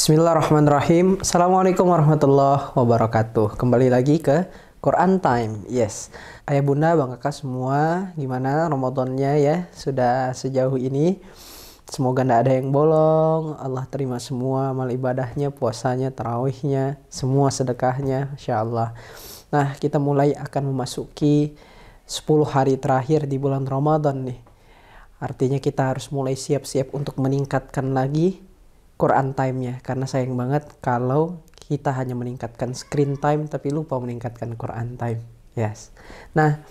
Bismillahirrahmanirrahim. Assalamualaikum warahmatullahi wabarakatuh. Kembali lagi ke Quran Time. Yes. Ayah bunda, bang kakak semua, gimana Ramadannya ya? Sudah sejauh ini. Semoga tidak ada yang bolong. Allah terima semua amal ibadahnya, puasanya, tarawihnya, semua sedekahnya, insyaallah. Nah, kita mulai akan memasuki 10 hari terakhir di bulan Ramadan nih. Artinya kita harus mulai siap-siap untuk meningkatkan lagi Quran time-nya, karena sayang banget kalau kita hanya meningkatkan screen time tapi lupa meningkatkan Quran time. Yes. Nah,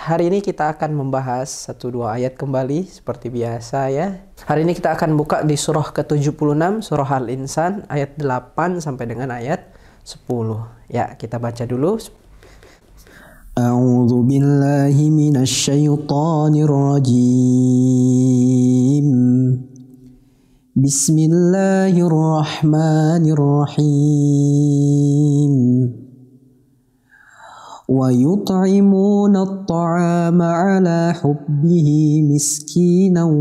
hari ini kita akan membahas 1-2 ayat kembali seperti biasa ya. Hari ini kita akan buka di surah ke-76, surah Al-Insan ayat 8 sampai dengan ayat 10. Ya, kita baca dulu. A'udzu billahi minasyaitonir rajim. Bismillahirrahmanirrahim. Wa yut'imuna at-ta'ama 'ala hubbihi miskinan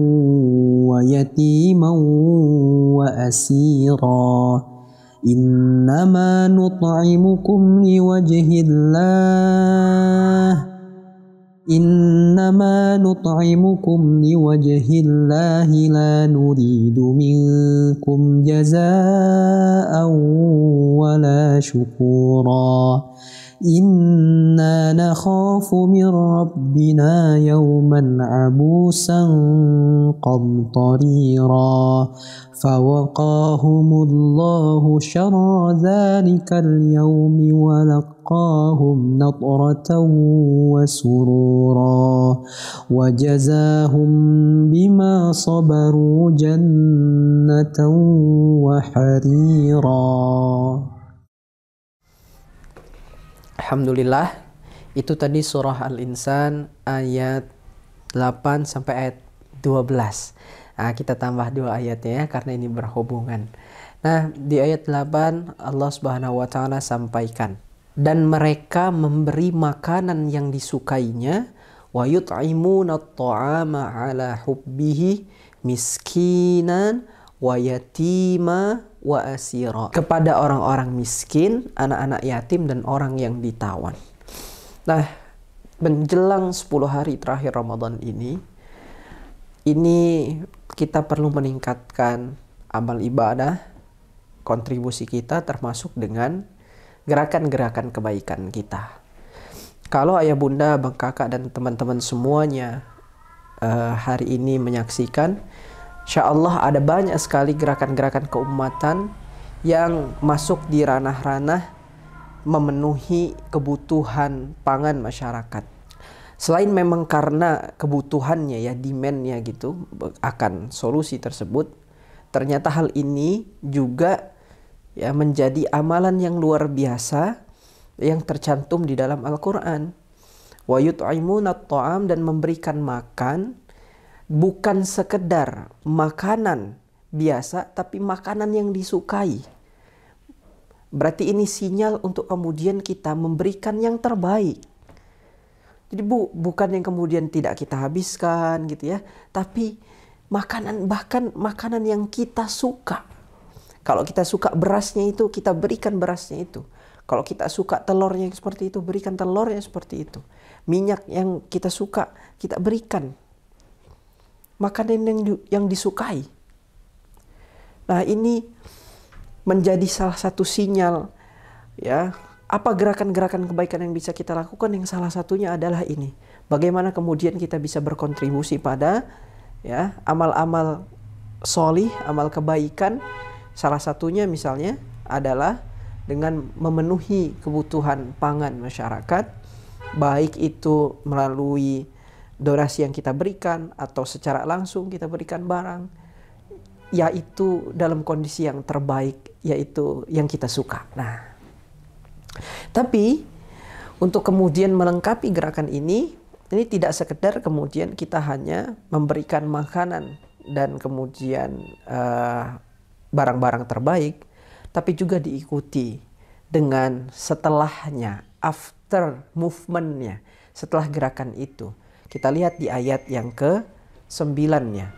wa yatiman wa asira. Innama nut'imukum liwajhillah. إنما نطعمكم لوجه الله لا نريد منكم جزاء ولا شكورا إنا نخاف من ربنا يوما عبوسا قمطريرا فوقاهم الله شر ذلك اليوم ولقاهم نضرة وسرورا وجزاهم بما صبروا جنة وحريرا. Alhamdulillah, itu tadi surah Al-Insan ayat 8 sampai ayat 12. Nah, kita tambah 2 ayatnya ya, karena ini berhubungan. Nah, di ayat 8 Allah Subhanahu wa taala sampaikan, dan mereka memberi makanan yang disukainya, wa yut'imuna at-ta'ama 'ala hubbihi miskinan wa yatima wa asira, kepada orang-orang miskin, anak-anak yatim dan orang yang ditawan. Nah, menjelang 10 hari terakhir Ramadan ini kita perlu meningkatkan amal ibadah, kontribusi kita termasuk dengan gerakan-gerakan kebaikan kita. Kalau ayah bunda, bang kakak dan teman-teman semuanya hari ini menyaksikan, insyaallah ada banyak sekali gerakan-gerakan keumatan yang masuk di ranah-ranah memenuhi kebutuhan pangan masyarakat. Selain memang karena kebutuhannya ya, demand-nya gitu akan solusi tersebut, ternyata hal ini juga ya menjadi amalan yang luar biasa yang tercantum di dalam Al-Qur'an. Wa yut'imuna at-ta'am, dan memberikan makan bukan sekedar makanan biasa, tapi makanan yang disukai. Berarti ini sinyal untuk kemudian kita memberikan yang terbaik. Jadi bukan yang kemudian tidak kita habiskan gitu ya, tapi makanan, bahkan makanan yang kita suka. Kalau kita suka berasnya itu, kita berikan berasnya itu. Kalau kita suka telurnya seperti itu, berikan telurnya seperti itu. Minyak yang kita suka, kita berikan makanan yang disukai. Nah, ini menjadi salah satu sinyal ya, apa gerakan-gerakan kebaikan yang bisa kita lakukan, yang salah satunya adalah ini. Bagaimana kemudian kita bisa berkontribusi pada ya amal-amal sholih, amal kebaikan. Salah satunya misalnya adalah dengan memenuhi kebutuhan pangan masyarakat, baik itu melalui donasi yang kita berikan atau secara langsung kita berikan barang, yaitu dalam kondisi yang terbaik, yaitu yang kita suka. Nah, tapi untuk kemudian melengkapi gerakan ini tidak sekedar kemudian kita hanya memberikan makanan dan kemudian barang-barang terbaik, tapi juga diikuti dengan setelahnya, after movement-nya, setelah gerakan itu. Kita lihat di ayat yang ke-9-nya.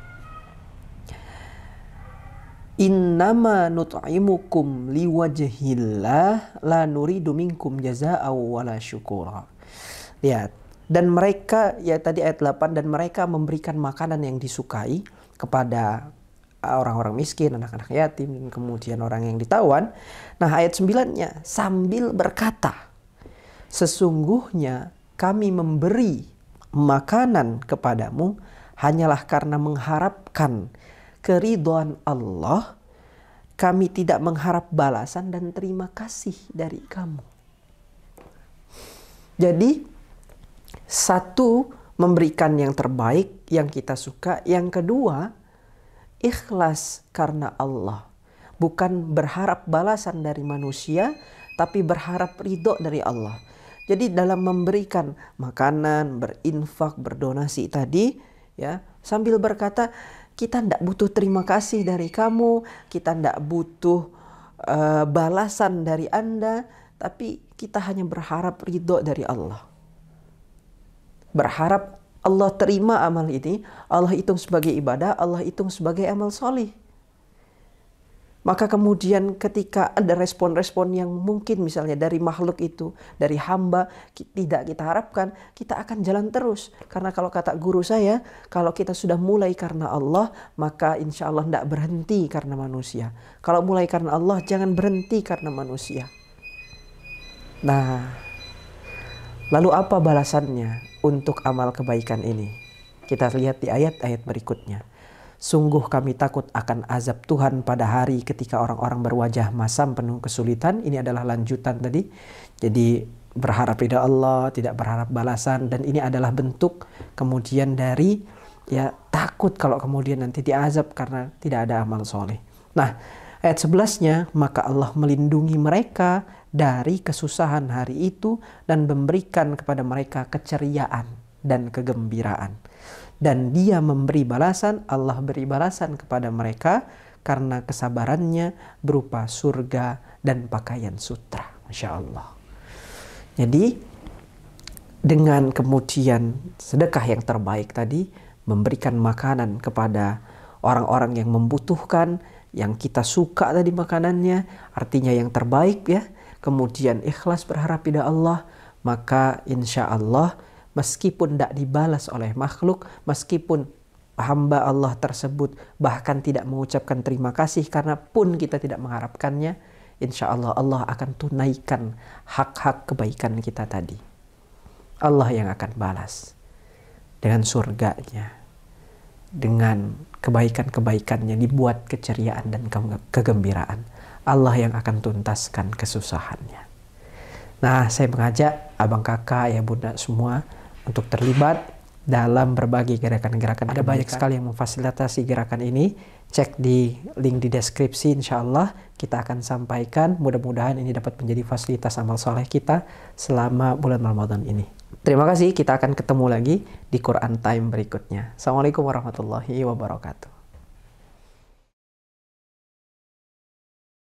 Innama nut'imukum liwajhillah la nuridu minkum jazaa'aw wala syukura. Lihat. Dan mereka, ya tadi ayat 8, dan mereka memberikan makanan yang disukai kepada orang-orang miskin, anak-anak yatim, dan kemudian orang yang ditawan. Nah ayat 9-nya, sambil berkata, sesungguhnya kami memberi makanan kepadamu hanyalah karena mengharapkan keridhaan Allah, kami tidak mengharap balasan dan terima kasih dari kamu. Jadi, satu, memberikan yang terbaik yang kita suka. Yang kedua, ikhlas karena Allah. Bukan berharap balasan dari manusia, tapi berharap ridho dari Allah. Jadi dalam memberikan makanan, berinfak, berdonasi tadi, ya, sambil berkata, kita tidak butuh terima kasih dari kamu, kita tidak butuh balasan dari Anda, tapi kita hanya berharap ridho dari Allah. Berharap Allah terima amal ini, Allah hitung sebagai ibadah, Allah hitung sebagai amal solih. Maka kemudian ketika ada respon-respon yang mungkin misalnya dari makhluk itu, dari hamba, tidak kita harapkan, kita akan jalan terus. Karena kalau kata guru saya, kalau kita sudah mulai karena Allah, maka insya Allah tidak berhenti karena manusia. Kalau mulai karena Allah, jangan berhenti karena manusia. Nah, lalu apa balasannya untuk amal kebaikan ini? Kita lihat di ayat-ayat berikutnya. Sungguh kami takut akan azab Tuhan pada hari ketika orang-orang berwajah masam penuh kesulitan. Ini adalah lanjutan tadi. Jadi berharap ridha Allah, tidak berharap balasan. Dan ini adalah bentuk kemudian dari ya takut kalau kemudian nanti diazab karena tidak ada amal soleh. Nah ayat 11-nya, maka Allah melindungi mereka dari kesusahan hari itu dan memberikan kepada mereka keceriaan dan kegembiraan. Dan dia memberi balasan, Allah beri balasan kepada mereka karena kesabarannya berupa surga dan pakaian sutra. Masya Allah. Jadi dengan kemudian sedekah yang terbaik tadi, memberikan makanan kepada orang-orang yang membutuhkan, yang kita suka tadi makanannya, artinya yang terbaik ya. Kemudian ikhlas berharap pada Allah, maka insya Allah meskipun tidak dibalas oleh makhluk, meskipun hamba Allah tersebut bahkan tidak mengucapkan terima kasih karena pun kita tidak mengharapkannya, insya Allah Allah akan tunaikan hak-hak kebaikan kita tadi. Allah yang akan balas dengan surganya, dengan kebaikan-kebaikannya, dibuat keceriaan dan kegembiraan. Allah yang akan tuntaskan kesusahannya. Nah, saya mengajak abang kakak, ayah bunda semua untuk terlibat dalam berbagai gerakan-gerakan. Ada banyak sekali yang memfasilitasi gerakan ini. Cek di link di deskripsi, insya Allah kita akan sampaikan. Mudah-mudahan ini dapat menjadi fasilitas amal soleh kita selama bulan Ramadan ini. Terima kasih, kita akan ketemu lagi di Quran Time berikutnya. Assalamualaikum warahmatullahi wabarakatuh.